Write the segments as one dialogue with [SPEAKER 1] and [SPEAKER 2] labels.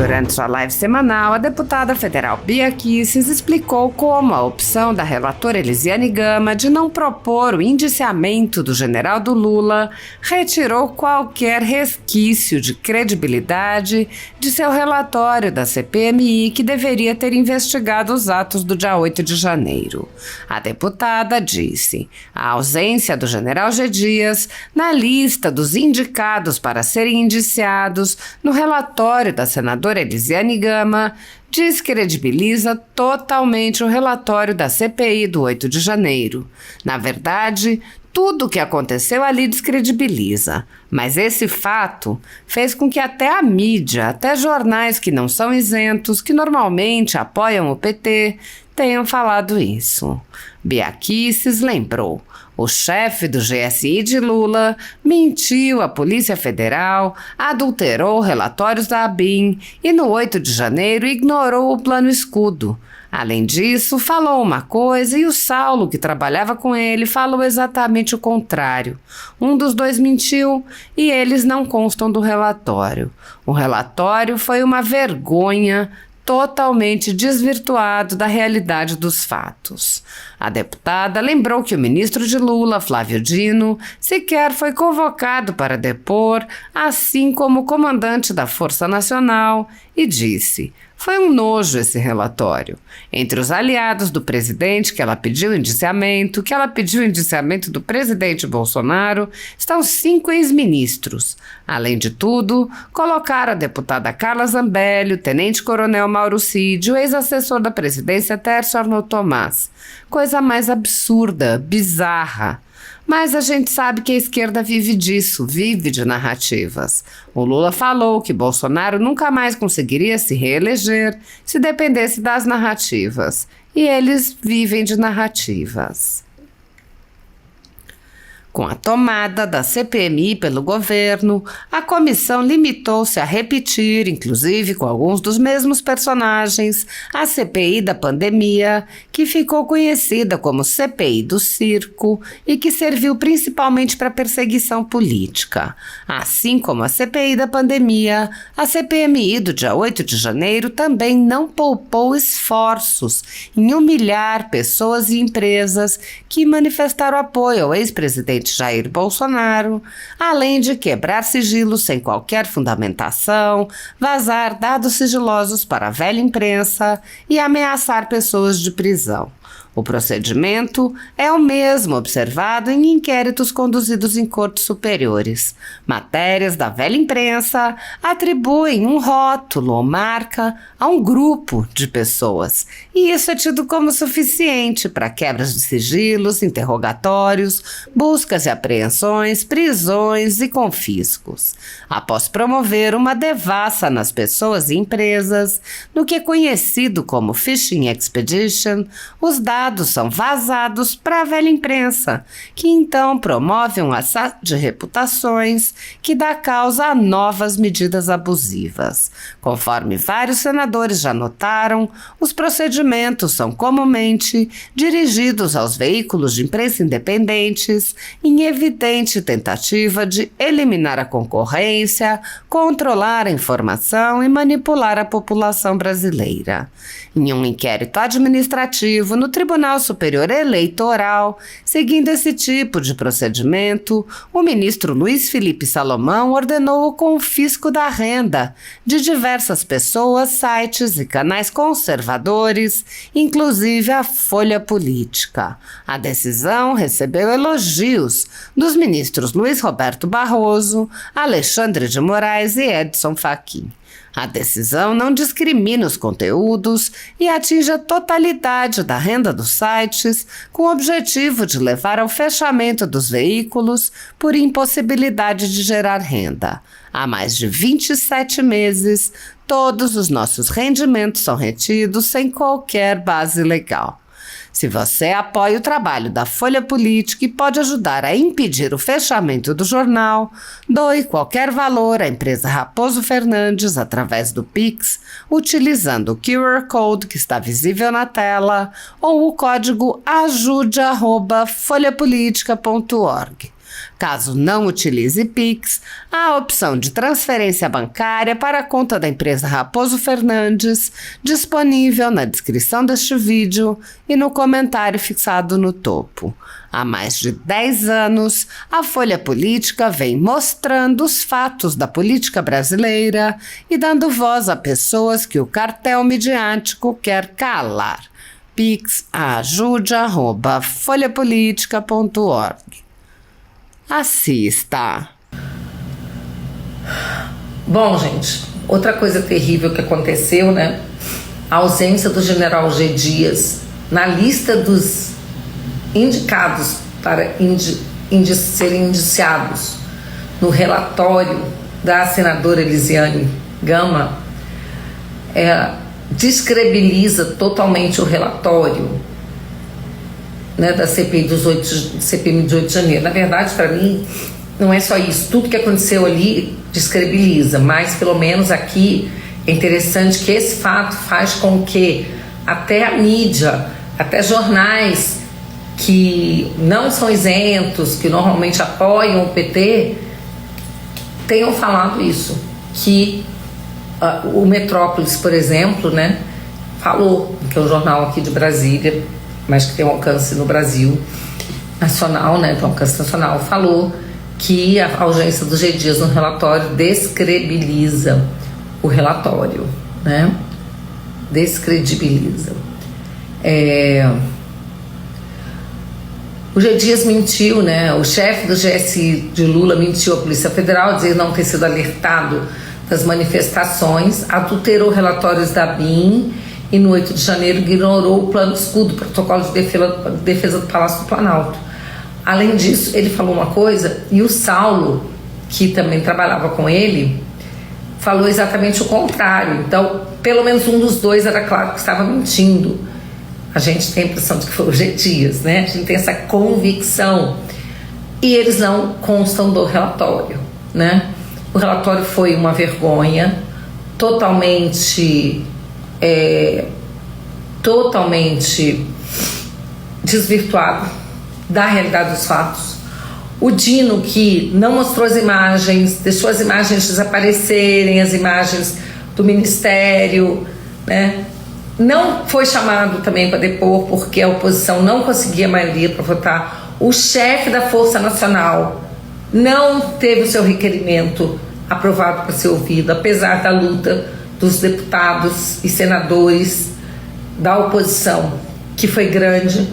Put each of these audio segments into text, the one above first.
[SPEAKER 1] Durante sua live semanal, a deputada federal Bia Kicis explicou como a opção da relatora Elisiane Gama de não propor o indiciamento do general do Lula retirou qualquer resquício de credibilidade de seu relatório da CPMI, que deveria ter investigado os atos do dia 8 de janeiro. A deputada disse: a ausência do general G. Dias na lista dos indicados para serem indiciados no relatório da senadora Elisiane Gama descredibiliza totalmente o relatório da CPI do 8 de janeiro. Na verdade, tudo o que aconteceu ali descredibiliza, mas esse fato fez com que até a mídia, até jornais que não são isentos, que normalmente apoiam o PT, tenham falado isso. Bia Kicis lembrou: o chefe do GSI de Lula mentiu à Polícia Federal, adulterou relatórios da ABIN e no 8 de janeiro ignorou o Plano Escudo. Além disso, falou uma coisa e o Saulo, que trabalhava com ele, falou exatamente o contrário. Um dos dois mentiu e eles não constam do relatório. O relatório foi uma vergonha, totalmente desvirtuado da realidade dos fatos. A deputada lembrou que o ministro de Lula, Flávio Dino, sequer foi convocado para depor, assim como o comandante da Força Nacional, e disse: foi um nojo esse relatório. Entre os aliados do presidente que ela pediu indiciamento do presidente Bolsonaro, estão 5 ex-ministros. Além de tudo, colocaram a deputada Carla Zambelli, o tenente-coronel Mauro Cid, o ex-assessor da presidência Tércio Arnaud Tomás. Coisa mais absurda, bizarra. Mas a gente sabe que a esquerda vive disso, vive de narrativas. O Lula falou que Bolsonaro nunca mais conseguiria se reeleger se dependesse das narrativas. E eles vivem de narrativas. Com a tomada da CPMI pelo governo, a comissão limitou-se a repetir, inclusive com alguns dos mesmos personagens, a CPI da pandemia, que ficou conhecida como CPI do circo e que serviu principalmente para perseguição política. Assim como a CPI da pandemia, a CPMI do dia 8 de janeiro também não poupou esforços em humilhar pessoas e empresas que manifestaram apoio ao ex-presidente Jair Bolsonaro, além de quebrar sigilos sem qualquer fundamentação, vazar dados sigilosos para a velha imprensa e ameaçar pessoas de prisão. O procedimento é o mesmo observado em inquéritos conduzidos em cortes superiores. Matérias da velha imprensa atribuem um rótulo ou marca a um grupo de pessoas, e isso é tido como suficiente para quebras de sigilos, interrogatórios, buscas e apreensões, prisões e confiscos. Após promover uma devassa nas pessoas e empresas, no que é conhecido como Phishing Expedition, os dados são vazados para a velha imprensa, que então promove um assalto de reputações que dá causa a novas medidas abusivas. Conforme vários senadores já notaram, os procedimentos são comumente dirigidos aos veículos de imprensa independentes, em evidente tentativa de eliminar a concorrência, controlar a informação e manipular a população brasileira. Em um inquérito administrativo no Tribunal Superior Eleitoral, seguindo esse tipo de procedimento, o ministro Luiz Felipe Salomão ordenou o confisco da renda de diversas pessoas, sites e canais conservadores, inclusive a Folha Política. A decisão recebeu elogios dos ministros Luiz Roberto Barroso, Alexandre de Moraes e Edson Fachin. A decisão não discrimina os conteúdos e atinge a totalidade da renda dos sites, com o objetivo de levar ao fechamento dos veículos por impossibilidade de gerar renda. Há mais de 27 meses, todos os nossos rendimentos são retidos sem qualquer base legal. Se você apoia o trabalho da Folha Política e pode ajudar a impedir o fechamento do jornal, doe qualquer valor à empresa Raposo Fernandes através do Pix, utilizando o QR Code que está visível na tela ou o código ajude@folhapolitica.org. Caso não utilize Pix, há a opção de transferência bancária para a conta da empresa Raposo Fernandes, disponível na descrição deste vídeo e no comentário fixado no topo. Há mais de 10 anos, a Folha Política vem mostrando os fatos da política brasileira e dando voz a pessoas que o cartel midiático quer calar. Pix ajude@folhapolitica.org. Assista.
[SPEAKER 2] Bom, gente, outra coisa terrível que aconteceu, né? A ausência do general G. Dias na lista dos indicados para serem indiciados no relatório da senadora Elisiane Gama descredibiliza totalmente o relatório, né, da CPI CPMI de 8 de janeiro. Na verdade, para mim, não é só isso. Tudo que aconteceu ali descredibiliza, mas pelo menos aqui é interessante que esse fato faz com que até a mídia, até jornais que não são isentos, que normalmente apoiam o PT, tenham falado isso, que o Metrópolis, por exemplo, né, falou, que é um jornal aqui de Brasília, mas que tem um alcance no Brasil nacional, né, tem um alcance nacional, falou que a ausência do G. Dias no relatório descredibiliza o relatório, né, descredibiliza. O G. Dias mentiu, né? O chefe do GSI de Lula mentiu à Polícia Federal, dizendo não ter sido alertado das manifestações, adulterou relatórios da BIM e no 8 de janeiro ignorou o plano escudo, protocolo de defesa do Palácio do Planalto. Além disso, ele falou uma coisa e o Saulo, que também trabalhava com ele, falou exatamente o contrário. Então, pelo menos um dos dois era claro que estava mentindo. A gente tem a impressão de que foi o G. Dias, né? A gente tem essa convicção. E eles não constam do relatório, né? O relatório foi uma vergonha, totalmente desvirtuado da realidade dos fatos. O Dino, que não mostrou as imagens, deixou as imagens desaparecerem, as imagens do Ministério, né? Não foi chamado também para depor porque a oposição não conseguia maioria para votar. O chefe da Força Nacional não teve o seu requerimento aprovado para ser ouvido, apesar da luta dos deputados e senadores da oposição, que foi grande.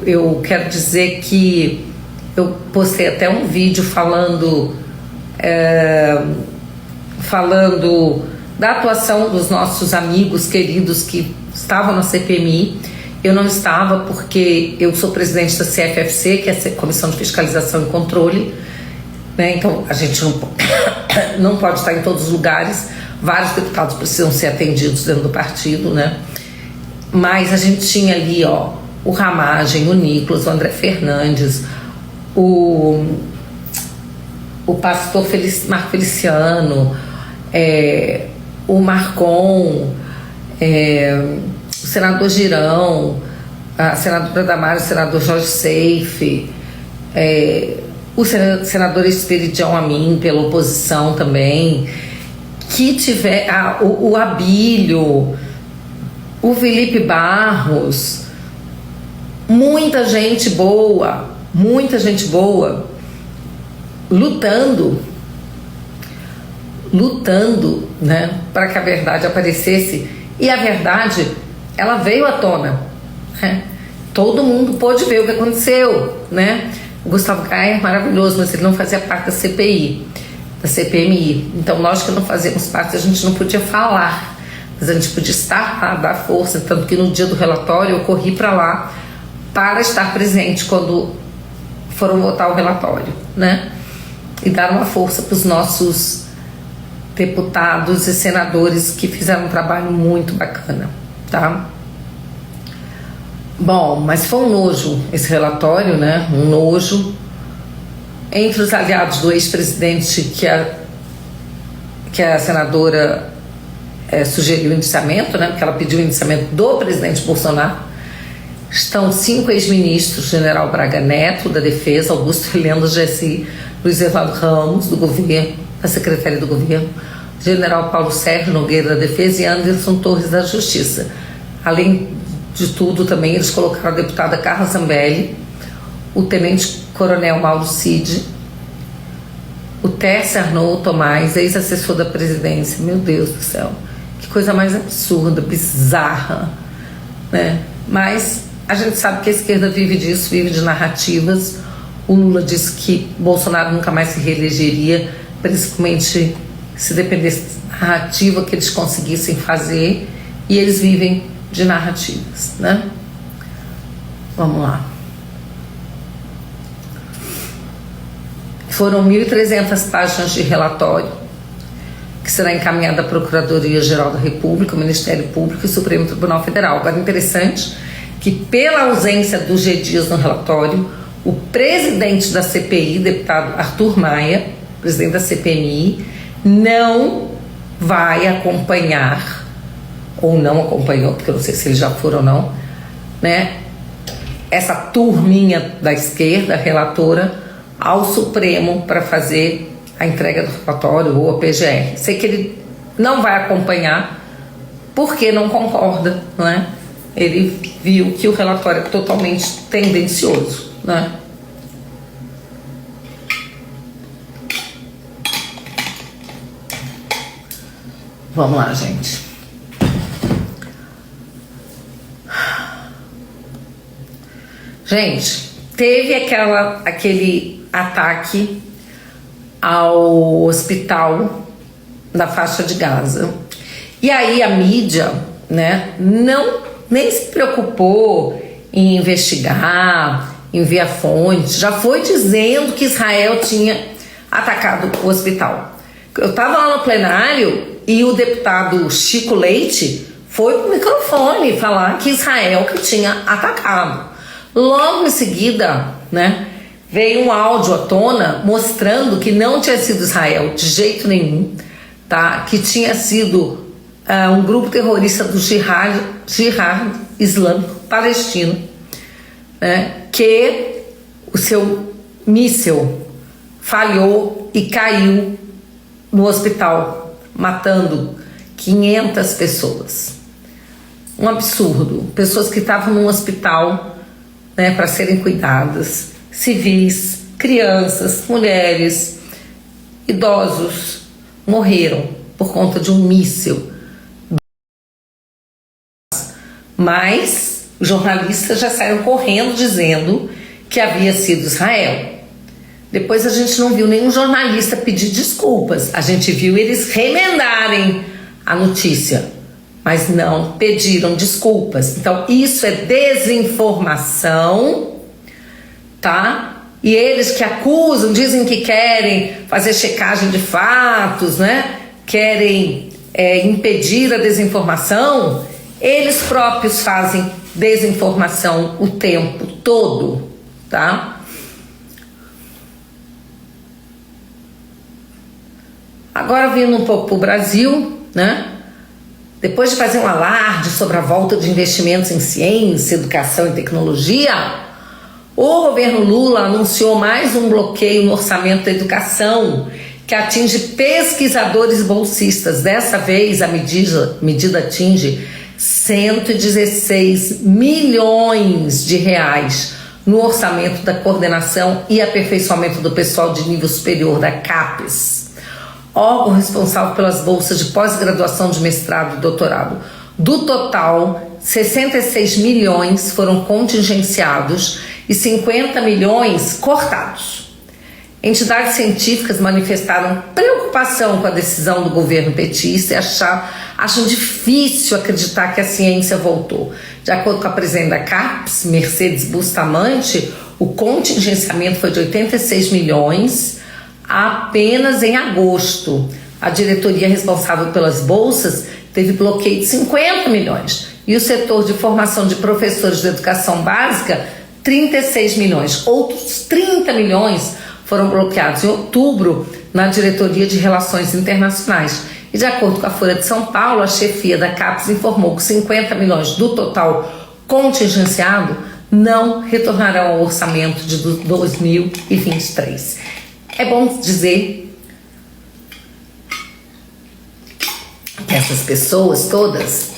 [SPEAKER 2] Eu quero dizer que eu postei até um vídeo falando da atuação dos nossos amigos queridos que estavam na CPMI. Eu não estava porque eu sou presidente da CFFC, que é a Comissão de Fiscalização e Controle, né? Então a gente não pode estar em todos os lugares. Vários deputados precisam ser atendidos dentro do partido, né? Mas a gente tinha ali, o Ramagem, o Nicolas, o André Fernandes, o pastor Marco Feliciano, o Marcon, o senador Girão, a senadora Damares, o senador Jorge Seife, o senador Esperidião Amin, pela oposição também, que tiver o Abílio, o Felipe Barros, muita gente boa, lutando, né, para que a verdade aparecesse. E a verdade, ela veio à tona, né? Todo mundo pôde ver o que aconteceu, né? O Gustavo Gaia é maravilhoso, mas ele não fazia parte da CPI, da CPMI. Então nós que não fazíamos parte, a gente não podia falar, mas a gente podia estar lá, dar força. Tanto que no dia do relatório eu corri para lá para estar presente quando foram votar o relatório, né? E dar uma força para os nossos deputados e senadores que fizeram um trabalho muito bacana, tá? Bom, mas foi um nojo esse relatório, né? Um nojo. Entre os aliados do ex-presidente, que a senadora sugeriu o indiciamento, né? Porque ela pediu o indiciamento do presidente Bolsonaro. Estão 5 ex-ministros: General Braga Neto, da Defesa, Augusto Heleno, do GSI, Luiz Eduardo Ramos, do Governo, da Secretaria do Governo, General Paulo Sérgio Nogueira, da Defesa, e Anderson Torres, da Justiça. Além de tudo, também eles colocaram a deputada Carla Zambelli, o tenente-coronel Mauro Cid, o Tércio Arnaud Tomás, ex-assessor da presidência. Meu Deus do céu, que coisa mais absurda, bizarra, né? Mas a gente sabe que a esquerda vive disso, vive de narrativas. O Lula disse que Bolsonaro nunca mais se reelegeria, principalmente se dependesse da narrativa que eles conseguissem fazer, e eles vivem de narrativas, né? Vamos lá. Foram 1.300 páginas de relatório que será encaminhado à Procuradoria-Geral da República, ao Ministério Público e ao Supremo Tribunal Federal. Agora, interessante que, pela ausência do G. Dias no relatório, o presidente da CPI, deputado Arthur Maia, presidente da CPMI, não vai acompanhar, ou não acompanhou, porque eu não sei se ele já for ou não, né, essa turminha da esquerda, relatora, ao Supremo para fazer a entrega do relatório ou a PGR. Sei que ele não vai acompanhar porque não concorda, não é? Ele viu que o relatório é totalmente tendencioso, né? Vamos lá, gente. Gente, teve aquele ataque ao hospital da faixa de Gaza. E aí a mídia, né, nem se preocupou em investigar, em ver a fonte, já foi dizendo que Israel tinha atacado o hospital. Eu estava lá no plenário e o deputado Chico Leite foi pro microfone falar que Israel que tinha atacado. Logo em seguida, né, veio um áudio à tona mostrando que não tinha sido Israel de jeito nenhum, tá? Que tinha sido um grupo terrorista do Jihad Islâmico Palestino, né, que o seu míssil falhou e caiu no hospital, matando 500 pessoas. Um absurdo. Pessoas que estavam num hospital, né, para serem cuidadas, civis, crianças, mulheres, idosos, morreram por conta de um míssil. Mas os jornalistas já saíram correndo dizendo que havia sido Israel. Depois a gente não viu nenhum jornalista pedir desculpas. A gente viu eles remendarem a notícia, mas não pediram desculpas. Então isso é desinformação, tá? E eles que acusam, dizem que querem fazer checagem de fatos, né? Querem impedir a desinformação. Eles próprios fazem desinformação o tempo todo, tá? Agora vindo um pouco para o Brasil, né? Depois de fazer um alarde sobre a volta de investimentos em ciência, educação e tecnologia, o governo Lula anunciou mais um bloqueio no orçamento da educação, que atinge pesquisadores bolsistas. Dessa vez a medida atinge 116 milhões de reais no orçamento da coordenação e aperfeiçoamento do pessoal de nível superior da CAPES, órgão responsável pelas bolsas de pós-graduação de mestrado e doutorado. Do total, 66 milhões foram contingenciados e 50 milhões cortados. Entidades científicas manifestaram preocupação com a decisão do governo petista e acham difícil acreditar que a ciência voltou. De acordo com a presidente da CAPES, Mercedes Bustamante, o contingenciamento foi de 86 milhões apenas em agosto. A diretoria responsável pelas bolsas teve bloqueio de 50 milhões. E o setor de formação de professores de educação básica, 36 milhões. Outros 30 milhões foram bloqueados em outubro na Diretoria de Relações Internacionais. E de acordo com a Folha de São Paulo, a chefia da CAPES informou que 50 milhões do total contingenciado não retornarão ao orçamento de 2023. É bom dizer que essas pessoas todas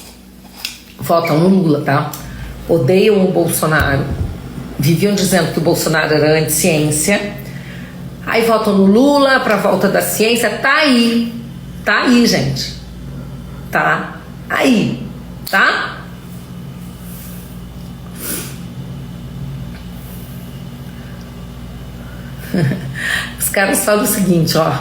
[SPEAKER 2] votam no Lula, tá? Odeiam o Bolsonaro, viviam dizendo que o Bolsonaro era anti-ciência, aí votam no Lula para a volta da ciência. Tá aí, gente, tá aí, tá? Os caras falam o seguinte, ó: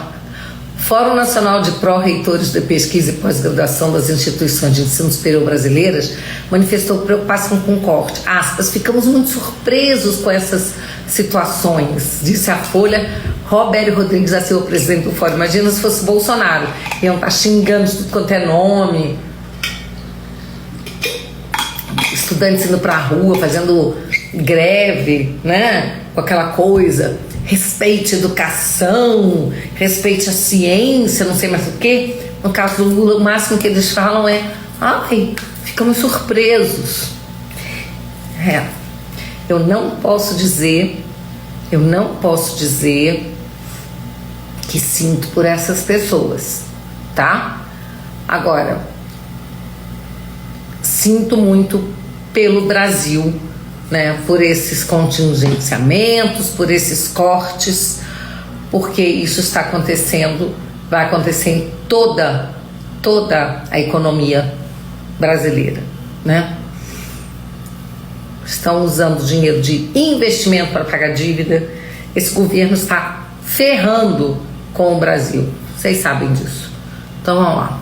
[SPEAKER 2] Fórum Nacional de Pró-Reitores de Pesquisa e Pós-Graduação das Instituições de Ensino Superior Brasileiras manifestou preocupação com o corte. Aspas, ficamos muito surpresos com essas situações, disse a Folha. Roberto Rodrigues da Silva, presidente do Fórum. Imagina se fosse Bolsonaro, iam estar xingando de tudo quanto é nome, estudantes indo pra rua, fazendo greve, né, com aquela coisa, respeite a educação, respeite a ciência, não sei mais o que. No caso do Lula, o máximo que eles falam é: ai, ficamos surpresos. Eu não posso dizer que sinto por essas pessoas, tá? Agora, sinto muito pelo Brasil, né, por esses contingenciamentos, por esses cortes, porque isso está acontecendo, vai acontecer em toda a economia brasileira, né? Estão usando dinheiro de investimento para pagar dívida. Esse governo está ferrando com o Brasil, vocês sabem disso. Então vamos lá.